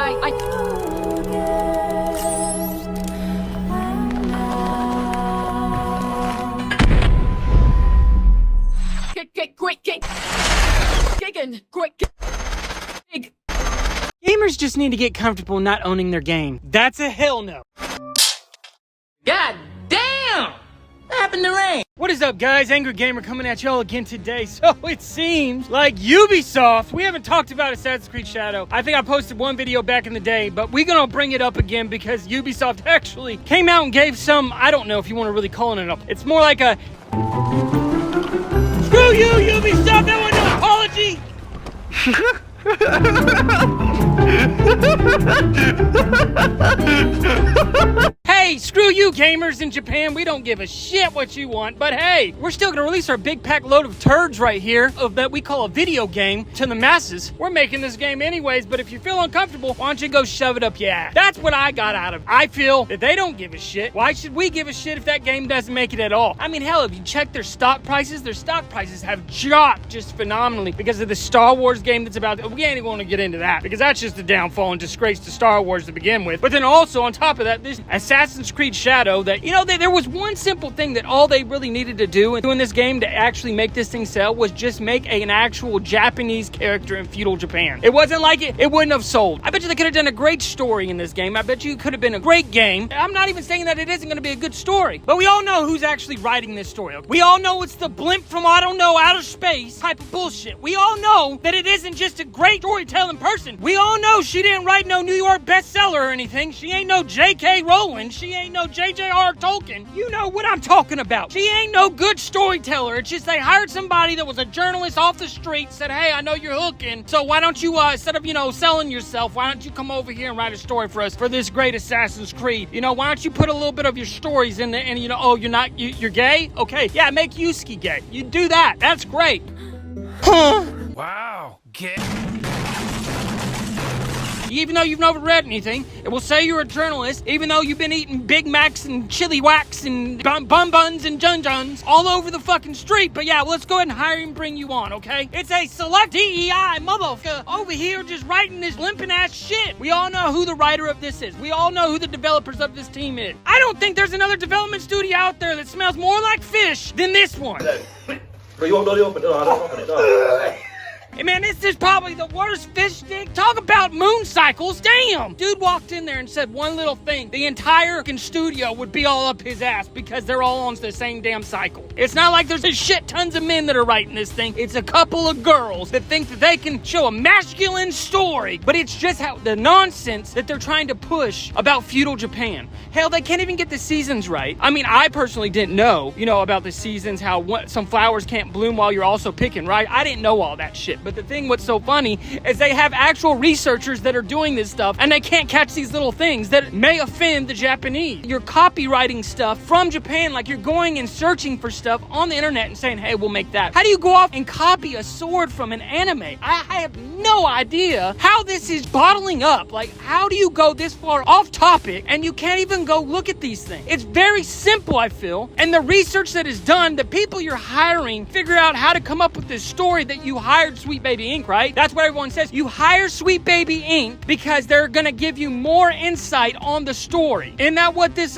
Gamers just need to get comfortable not owning their game. That's a hell no. God damn! What happened to rain? What is up, guys? Angry Gamer coming at y'all again today. So it seems like Ubisoft, we haven't talked about Assassin's Creed Shadow. I think I posted one video back in the day, but we're gonna bring it up again because Ubisoft actually came out and gave some, I don't know if you want to really call it up. It's more like a, screw you, Ubisoft, that wasn't an apology! Hey, screw you gamers in Japan, we don't give a shit what you want, but hey, we're still gonna release our big pack load of turds right here of that we call a video game to the masses. We're making this game anyways, but if you feel uncomfortable, why don't you go shove it up your ass? That's what I got out of it. I feel that they don't give a shit. Why should we give a shit if that game doesn't make it at all? I mean, hell, if you check their stock prices have dropped just phenomenally because of the Star Wars game that's about to, we ain't even gonna get into that because that's just a downfall and disgrace to Star Wars to begin with. But then also on top of that, this Assassin's Creed Shadow that, you know, there was one simple thing that all they really needed to do in doing this game to actually make this thing sell was just make an actual Japanese character in feudal Japan. It wasn't like it wouldn't have sold. I bet you they could have done a great story in this game. I bet you it could have been a great game. I'm not even saying that it isn't going to be a good story, but we all know who's actually writing this story. We all know it's the blimp from, I don't know, outer space type of bullshit. We all know that it isn't just a great storytelling person. We all know she didn't write no New York bestseller or anything. She ain't no J.K. Rowling. She ain't no J.J.R. Tolkien. You know what I'm talking about. She ain't no good storyteller. It's just they hired somebody that was a journalist off the street, said, hey, I know you're hooking, so why don't you, instead of, you know, selling yourself, why don't you come over here and write a story for us for this great Assassin's Creed? You know, why don't you put a little bit of your stories in there and, you know, oh, you're gay? Okay, yeah, make Yusuke gay. You do that. That's great. Huh? Wow, gay. Even though you've never read anything, it will say you're a journalist, even though you've been eating Big Macs and chili wax and bun buns and jun-juns all over the fucking street. But yeah, well, let's go ahead and hire and bring you on, okay? It's a select DEI motherfucker over here just writing this limping ass shit. We all know who the writer of this is. We all know who the developers of this team is. I don't think there's another development studio out there that smells more like fish than this one. You won't open it. No, I don't open it. No. Hey man, this is probably the worst fish stick. Talk about moon cycles. Damn! Dude walked in there and said one little thing. The entire fucking studio would be all up his ass because they're all on the same damn cycle. It's not like there's a shit tons of men that are writing this thing. It's a couple of girls that think that they can show a masculine story, but it's just how the nonsense that they're trying to push about feudal Japan. Hell, they can't even get the seasons right. I mean, I personally didn't know, you know, about the seasons, how some flowers can't bloom while you're also picking, right? I didn't know all that shit. But the thing what's so funny is they have actual researchers that are doing this stuff and they can't catch these little things that may offend the Japanese. You're copywriting stuff from Japan, like you're going and searching for stuff on the internet and saying, hey, we'll make that. How do you go off and copy a sword from an anime? I have no idea how this is bottling up. Like, how do you go this far off topic and you can't even go look at these things? It's very simple, I feel. And the research that is done, the people you're hiring figure out how to come up with this story that you hired Sweet Baby Inc., right? That's what everyone says. You hire Sweet Baby Inc. because they're gonna give you more insight on the story. Isn't that what this,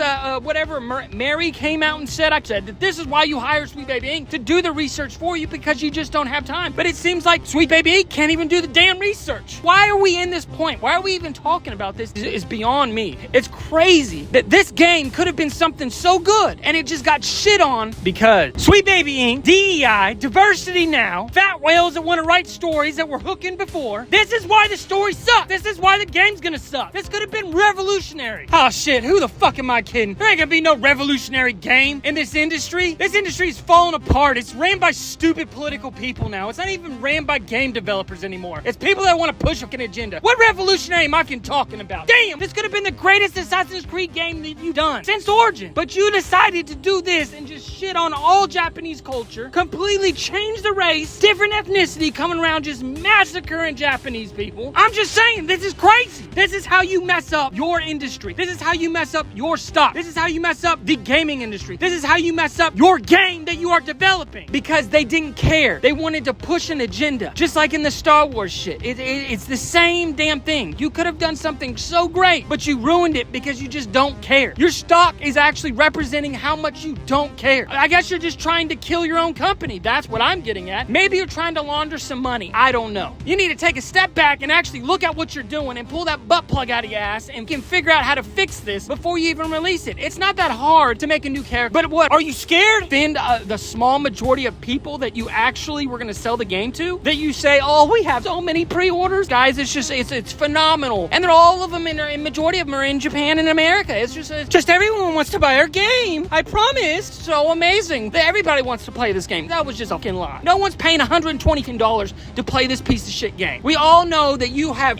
Mary came out and said? I said that this is why you hire Sweet Baby Inc. to do the research for you because you just don't have time. But it seems like Sweet Baby Inc. can't even do the damn research. Why are we in this point? Why are we even talking about this? Is beyond me. It's crazy that this game could have been something so good and it just got shit on because Sweet Baby Inc., DEI, Diversity Now, fat whales that want to write stories that were hooking before. This is why the story sucks. This is why the game's gonna suck. This could have been revolutionary. Oh shit, who the fuck am I kidding? There ain't gonna be no revolutionary game in this industry. This industry is falling apart. It's ran by stupid political people now. It's not even ran by game developers anymore. It's people that want to push an agenda. What revolutionary am I talking about? Damn, this could have been the greatest Assassin's Creed game that you've done since Origin. But you decided to do this and just shit on all Japanese culture, completely change the race, different ethnicity coming going around just massacring Japanese people. I'm just saying, this is crazy. This is how you mess up your industry. This is how you mess up your stock. This is how you mess up the gaming industry. This is how you mess up your game that you are developing. Because they didn't care. They wanted to push an agenda. Just like in the Star Wars shit. It's the same damn thing. You could have done something so great, but you ruined it because you just don't care. Your stock is actually representing how much you don't care. I guess you're just trying to kill your own company. That's what I'm getting at. Maybe you're trying to launder some money. I don't know. You need to take a step back and actually look at what you're doing and pull that butt plug out of your ass and can figure out how to fix this before you even release it. It's not that hard to make a new character. But what? Are you scared? Offend the small majority of people that you actually were going to sell the game to? That you say, oh, we have so many pre-orders? Guys, it's phenomenal. And they're all of them, majority of them are in Japan and America. It's just everyone wants to buy our game. I promised. So amazing that everybody wants to play this game. That was just a fucking lie. No one's paying $120 to play this piece of shit game. We all know that you have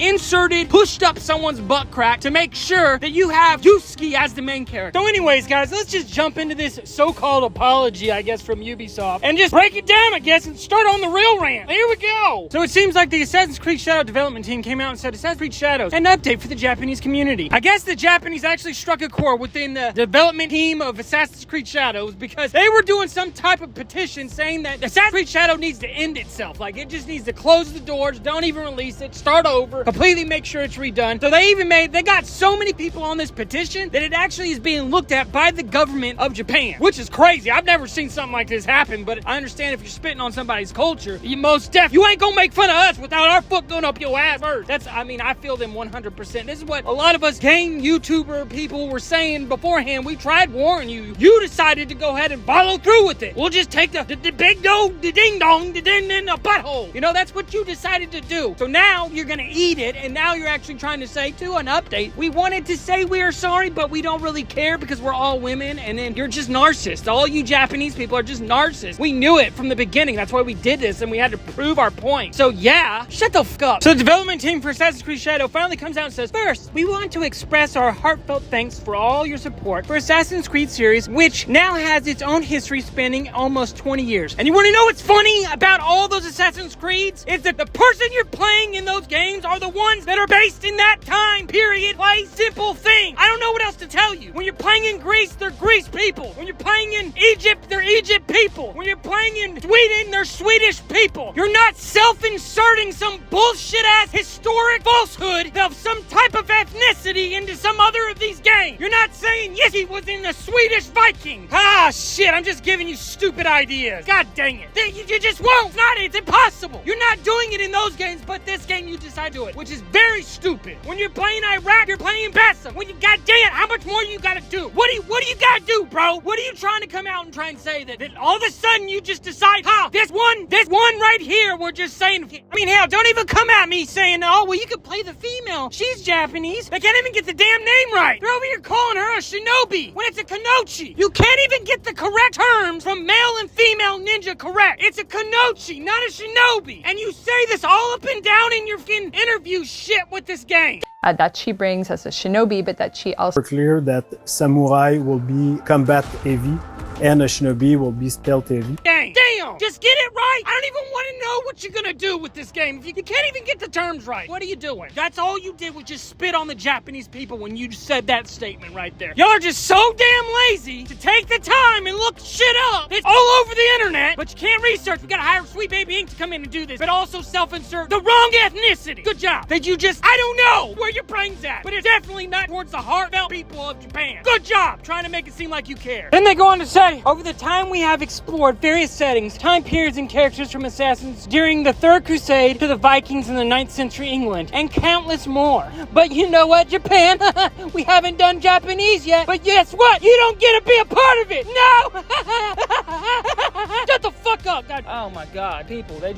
pushed up someone's butt crack to make sure that you have Yusuke as the main character. So anyways, guys, let's just jump into this so-called apology, I guess, from Ubisoft and just break it down, I guess, and start on the real rant. Here we go. So it seems like the Assassin's Creed Shadow development team came out and said Assassin's Creed Shadows, an update for the Japanese community. I guess the Japanese actually struck a chord within the development team of Assassin's Creed Shadows because they were doing some type of petition saying that Assassin's Creed Shadow needs to end itself. Like, it just needs to close the doors, don't even release it, start over, completely make sure it's redone. So they got so many people on this petition that it actually is being looked at by the government of Japan, which is crazy. I've never seen something like this happen, but I understand if you're spitting on somebody's culture, you ain't gonna make fun of us without our foot going up your ass first. I feel them 100%. This is what a lot of us game YouTuber people were saying beforehand. We tried warning you. You decided to go ahead and follow through with it. We'll just take the big dog, the ding dong, the ding in the butthole. You know, that's what you decided to do. So now you're gonna eat it, and now you're actually trying to say to an update, we wanted to say we are sorry, but we don't really care because we're all women, and then you're just narcissists. All you Japanese people are just narcissists. We knew it from the beginning. That's why we did this, and we had to prove our point. So yeah, shut the fuck up. So the development team for Assassin's Creed Shadow finally comes out and says, first, we want to express our heartfelt thanks for all your support for Assassin's Creed series, which now has its own history spanning almost 20 years. And you want to know what's funny about all those Assassin's Creeds? Is that the person you're playing in those games are the ones that are based in that time period. Play simple thing. I don't know what else to tell you. When you're playing in Greece, they're Greece people. When you're playing in Egypt, they're Egypt people. When you're playing in Sweden, they're Swedish people. You're not self-inserting some bullshit-ass historic falsehood of some type of ethnicity into some other of these games. You're not saying, yes, he was in the Swedish Viking. Ah, shit, I'm just giving you stupid ideas. God dang it. You just won't. It's impossible. You're not doing it in those games, but this game you decide to do it, which is very stupid. When you're playing Iraq, you're playing Bassam. When you, god dang it, how much more you gotta do? What do you gotta do, bro? What are you trying to come out and try and say that all of a sudden you just decide, this one right here, we're just saying, hell, don't even come at me saying, oh, well, you could play the female. She's Japanese. They can't even get the damn name right. They're over here calling her a shinobi when it's a kanochi. You can't even get the correct terms from male and female ninja correct. It's a kanochi, not a shinobi. And you say this all up and down in your fucking interview shit with this game. That she brings as a shinobi, but that she also... We're clear that samurai will be combat heavy and a shinobi will be stealth heavy. Damn! Just get it right! I don't even want to know what you're gonna do with this game. If you can't even get the terms right, what are you doing? That's all you did was just spit on the Japanese people when you said that statement right there. Y'all are just so damn lazy to take the time and look shit up. It's all over the internet, but you can't research. We gotta hire Sweet Baby Inc. to come in and do this, but also self-insert the wrong ethnicity. Good job. That you just, I don't know where your brain's at, but it's definitely not towards the heartfelt people of Japan. Good job trying to make it seem like you care. Then they go on to say, over the time we have explored various settings, time periods, and characters from Assassins during the Third Crusade to the Vikings in the 9th century England, and countless more. But you know what, Japan? We haven't done Japanese yet, but guess what? You don't get to be a part of it. No! Shut the fuck up, God. Oh my God, people, they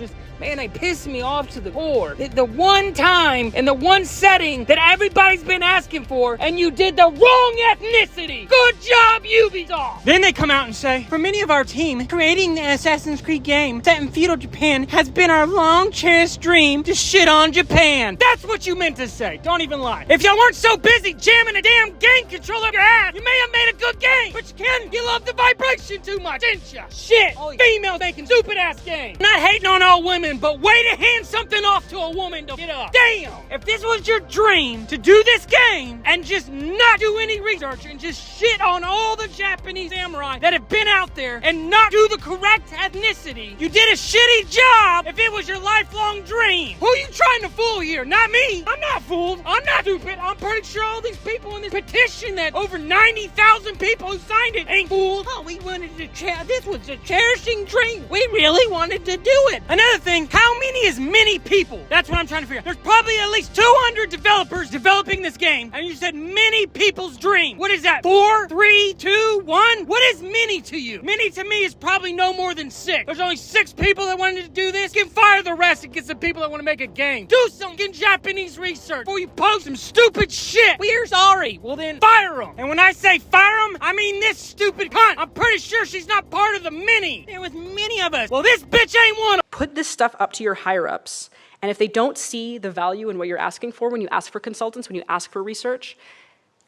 piss me off to the core. The one time and the one setting that everybody's been asking for, and you did the wrong ethnicity. Good job, Ubisoft. Then they come out and say, for many of our team, creating the Assassin's Creed game set in feudal Japan has been our long cherished dream to shit on Japan. That's what you meant to say. Don't even lie. If y'all weren't so busy jamming a damn game controller up your ass, you may have made a good game, but you love the vibration too much, didn't ya? Shit! Females making stupid-ass games. Not hating on all women, but way to hand something off to a woman to get up. Damn! If this was your dream to do this game and just not do any research and just shit on all the Japanese samurai that have been out there and not do the correct ethnicity, you did a shitty job if it was your lifelong dream. Who are you trying to fool here? Not me. I'm not fooled. I'm not stupid. I'm pretty sure all these people in this petition that over 90,000 people who signed it ain't fooled. Oh, we wanted to this was a cherishing dream. We really wanted to do it. Another thing, how many is many people? That's what I'm trying to figure out. There's probably at least 200 developers developing this game, and you said many people's dream. What is that? 4, 3, 2, 1? What is many to you? Many to me is probably no more than 6. There's only 6 people that wanted to do this. You can fire the rest and get some people that want to make a game. Do some Japanese research before you post some stupid shit. We're sorry. Well then, fire them. And when I say fire them, I mean this stupid cunt. I'm pretty sure she's not part of the many. There was many of us. Well, this bitch ain't one. Put this stuff up to your higher-ups, and if they don't see the value in what you're asking for when you ask for consultants, when you ask for research,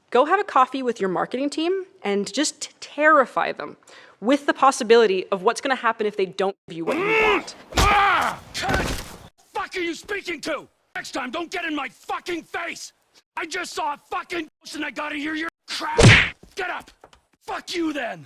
go have a coffee with your marketing team and just terrify them with the possibility of what's going to happen if they don't give you what you want. Fuck are you speaking to? Next time, don't get in my fucking face! I just saw a fucking ghost and I gotta hear your crap! Get up! Fuck you then!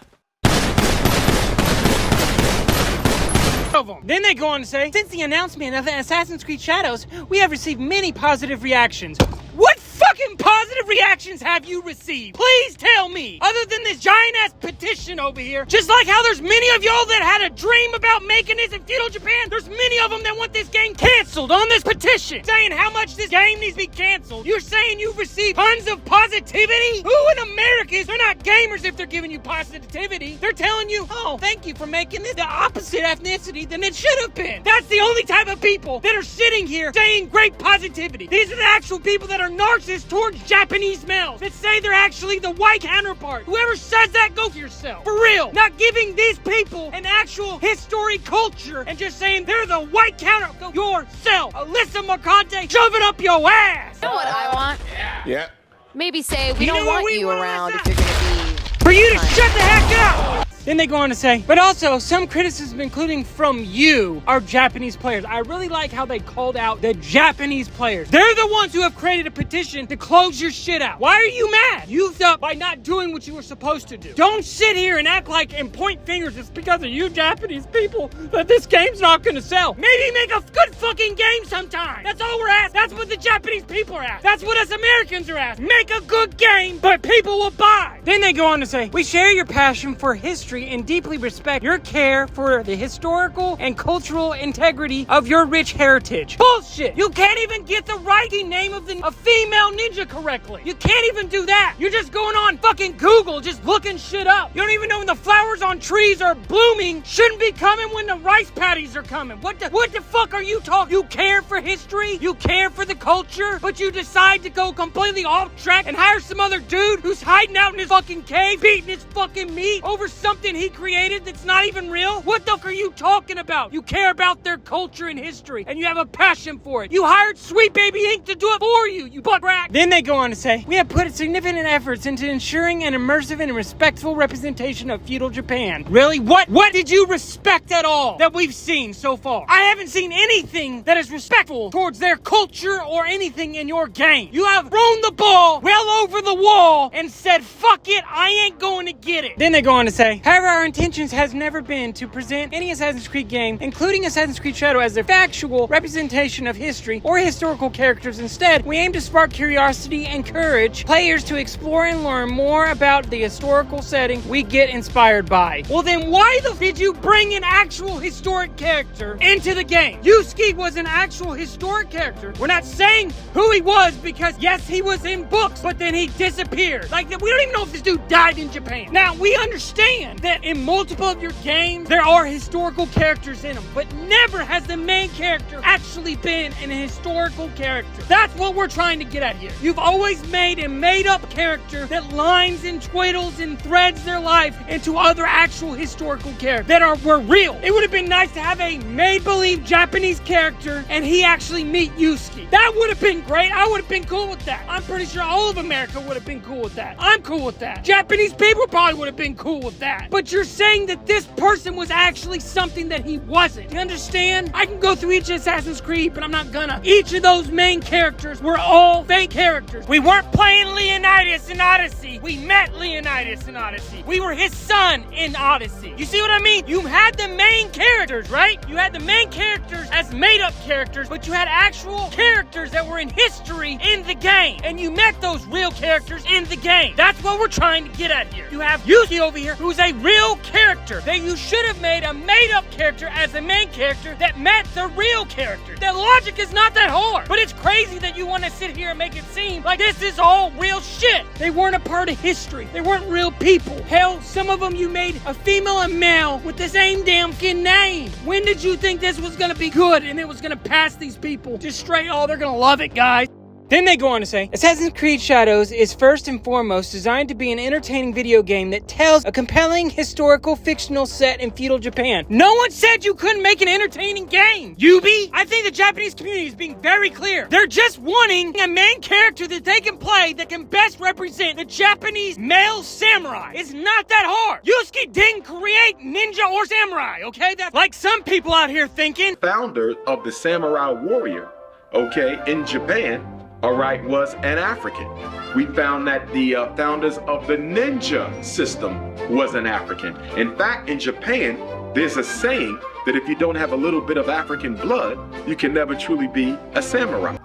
Of them. Then they go on to say, since the announcement of Assassin's Creed Shadows, we have received many positive reactions. What fucking positive reactions have you received? Please tell me. Other than this giant-ass petition over here, just like how there's many of y'all that had a dream about making this in feudal Japan, there's many of them that want this game canceled on this petition, saying how much this game needs to be canceled. You're saying you've received tons of positivity? Who in America is, they're not gamers if they're giving you positivity. They're telling you, oh, thank you for making this the opposite ethnicity than it should have been. That's the only type of people that are sitting here saying great positivity. These are the actual people that are narcissists towards Japanese males that say they're actually the white counterpart. Whoever says that, go for yourself. For real. Not giving these people an actual history culture and just saying they're the white counter. Go yourself. Alyssa Mercante, shove it up your ass. You know what I want? Yeah. Maybe say we You know don't what want we you want on around this if you're gonna be. For you to shut the heck up! Then they go on to say, but also some criticism, including from you, are Japanese players. I really like how they called out the Japanese players. They're the ones who have created a petition to close your shit out. Why are you mad? You thought by not doing what you were supposed to do. Don't sit here and act like and point fingers. It's because of you Japanese people that this game's not gonna sell. Maybe make a good fucking game sometime. That's all we're asking. That's what the Japanese people are asking. That's what us Americans are asking. Make a good game, but people will buy. Then they go on to say, we share your passion for history and deeply respect your care for the historical and cultural integrity of your rich heritage. Bullshit! You can't even get the writing name of a female ninja correctly. You can't even do that. You're just going on fucking Google, just looking shit up. You don't even know when the flowers on trees are blooming. Shouldn't be coming when the rice patties are coming. What the fuck are you talking? You care for history? You care for the culture? But you decide to go completely off track and hire some other dude who's hiding out in his fucking cave, beating his fucking meat over something he created that's not even real? What the fuck are you talking about? You care about their culture and history, and you have a passion for it. You hired Sweet Baby Inc. to do it for you, you butt rack. Then they go on to say, we have put significant efforts into ensuring an immersive and respectful representation of feudal Japan. Really? What did you respect at all that we've seen so far? I haven't seen anything that is respectful towards their culture or anything in your game. You have thrown the ball well over the wall and said, fuck it, I ain't going to get it. Then they go on to say, however, our intentions has never been to present any Assassin's Creed game, including Assassin's Creed Shadow, as a factual representation of history or historical characters. Instead, we aim to spark curiosity and encourage players to explore and learn more about the historical setting we get inspired by. Well then, why the did you bring an actual historic character into the game? Yusuke was an actual historic character. We're not saying who he was because, yes, he was in books, but then he disappeared. Like, we don't even know if this dude died in Japan. Now, we understand that in multiple of your games, there are historical characters in them, but never has the main character actually been an historical character. That's what we're trying to get at here. You've always made a made-up character that lines and twiddles and threads their life into other actual historical characters that were real. It would have been nice to have a made-believe Japanese character and he actually meet Yusuke. That would have been great. I would have been cool with that. I'm pretty sure all of America would have been cool with that. I'm cool with that. Japanese people probably would have been cool with that. But you're saying that this person was actually something that he wasn't. You understand? I can go through each Assassin's Creed, but I'm not gonna. Each of those main characters were all fake characters. We weren't playing Leonidas in Odyssey. We met Leonidas in Odyssey. We were his son in Odyssey. You see what I mean? You had the main characters, right? You had the main characters as made-up characters, but you had actual characters that were in history in the game. And you met those real characters in the game. That's what we're trying to get at here. You have Yuki over here, who's a real character that you should have made a made-up character as the main character that met the real character. The logic is not that hard, but it's crazy that you want to sit here and make it seem like this is all real shit. They weren't a part of history. They weren't real people. Hell, some of them you made a female and male with the same damn fucking name. When did you think this was gonna be good and it was gonna pass these people just straight? Oh, they're gonna love it, guys. Then they go on to say, Assassin's Creed Shadows is first and foremost designed to be an entertaining video game that tells a compelling historical fictional set in feudal Japan. No one said you couldn't make an entertaining game, Yubi! I think the Japanese community is being very clear. They're just wanting a main character that they can play that can best represent the Japanese male samurai. It's not that hard. Yusuke didn't create ninja or samurai, okay? That's like some people out here thinking. Founder of the samurai warrior, okay, in Japan, all right, was an African. We found that the founders of the ninja system was an African. In fact, in Japan, there's a saying that if you don't have a little bit of African blood, you can never truly be a samurai.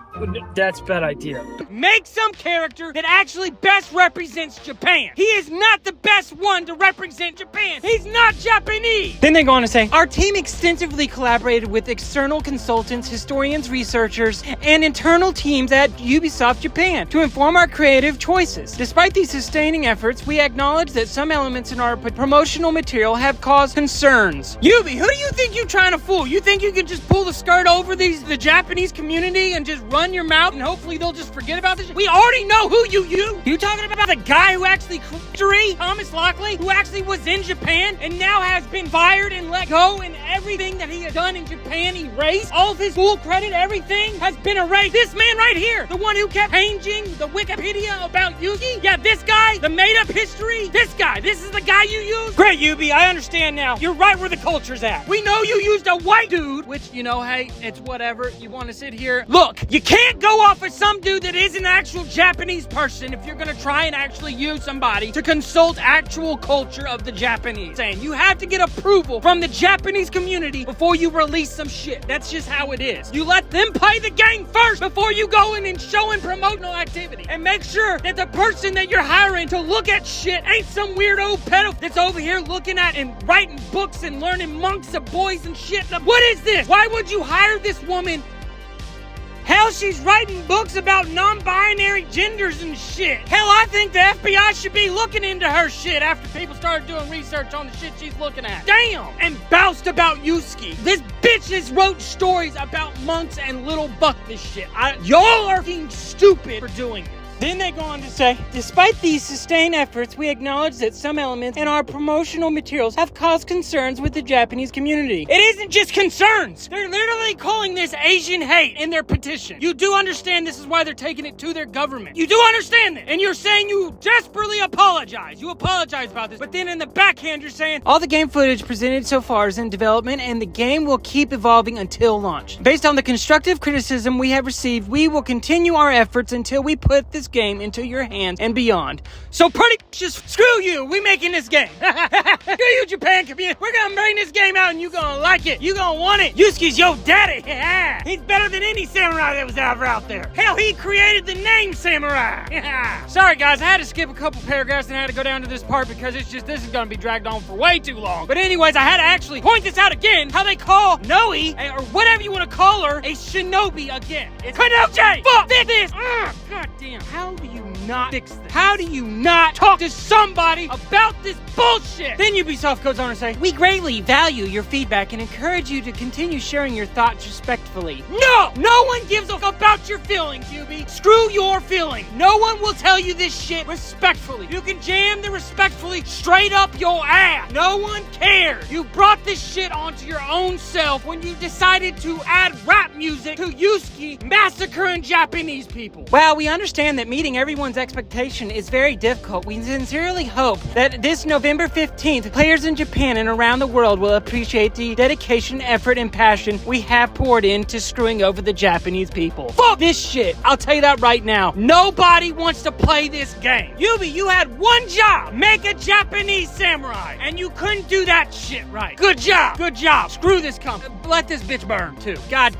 That's a bad idea. Make some character that actually best represents Japan. He is not the best one to represent Japan. He's not Japanese. Then they go on to say, our team extensively collaborated with external consultants, historians, researchers, and internal teams at Ubisoft Japan to inform our creative choices. Despite these sustaining efforts, we acknowledge that some elements in our promotional material have caused concerns. Yubi, who do you think you're trying to fool? You think you can just pull the skirt over the Japanese community and just run your mouth and hopefully they'll just forget about this? We already know who you talking about the guy who actually Thomas Lockley, who actually was in Japan and now has been fired and let go, and everything that he has done in Japan erased. All of his full credit, everything has been erased. This man right here, the one who kept changing the Wikipedia about Yugi, yeah, this guy, the made-up history, this guy, this is the guy you use? Great, Yubi, I understand now. You're right where the culture's at. We know you used a white dude, which, you know, hey, it's whatever. You want to sit here. Look, you can't go off of some dude that is an actual Japanese person if you're gonna try and actually use somebody to consult actual culture of the Japanese. Saying you have to get approval from the Japanese community before you release some shit. That's just how it is. You let them play the game first before you go in and show and promotional activity. And make sure that the person that you're hiring to look at shit ain't some weirdo pedo that's over here looking at and writing books and learning monks of boys and shit. What is this? Why would you hire this woman? Hell, she's writing books about non-binary genders and shit. Hell, I think the FBI should be looking into her shit after people started doing research on the shit she's looking at. Damn! And boused about Yusuke. This bitch has wrote stories about monks and little buck this shit. Y'all are being stupid for doing it. Then they go on to say, despite these sustained efforts, we acknowledge that some elements in our promotional materials have caused concerns with the Japanese community. It isn't just concerns. They're literally calling this Asian hate in their petition. You do understand this is why they're taking it to their government. You do understand that. And you're saying you desperately apologize. You apologize about this. But then in the backhand, you're saying, all the game footage presented so far is in development and the game will keep evolving until launch. Based on the constructive criticism we have received, we will continue our efforts until we put this game into your hands and beyond. So pretty just screw you, we making this game. Screw you, Japan community. We're gonna bring this game out and you gonna like it. You gonna want it. Yusuke's your daddy. He's better than any samurai that was ever out there. Hell, he created the name samurai. Sorry guys, I had to skip a couple paragraphs and I had to go down to this part because it's just, this is gonna be dragged on for way too long. But anyways, I had to actually point this out again, how they call Noe, or whatever you want to call her, a shinobi again. It's Kanoche! Fuck this! God damn. How do you not fix this? How do you not talk to somebody about this bullshit? Then Ubisoft goes on to say, we greatly value your feedback and encourage you to continue sharing your thoughts respectfully. No! No one gives a fuck about your feelings, Ubi. Screw your feelings. No one will tell you this shit respectfully. You can jam the respectfully straight up your ass. No one cares. You brought this shit onto your own self when you decided to add rap music to Yusuke massacring Japanese people. While we understand that meeting everyone's manage expectation is very difficult. We sincerely hope that this November 15th, players in Japan and around the world will appreciate the dedication, effort, and passion we have poured into screwing over the Japanese people. Fuck this shit. I'll tell you that right now. Nobody wants to play this game. Yubi, you had one job. Make a Japanese samurai. And you couldn't do that shit right. Good job. Good job. Screw this company. Let this bitch burn, too. God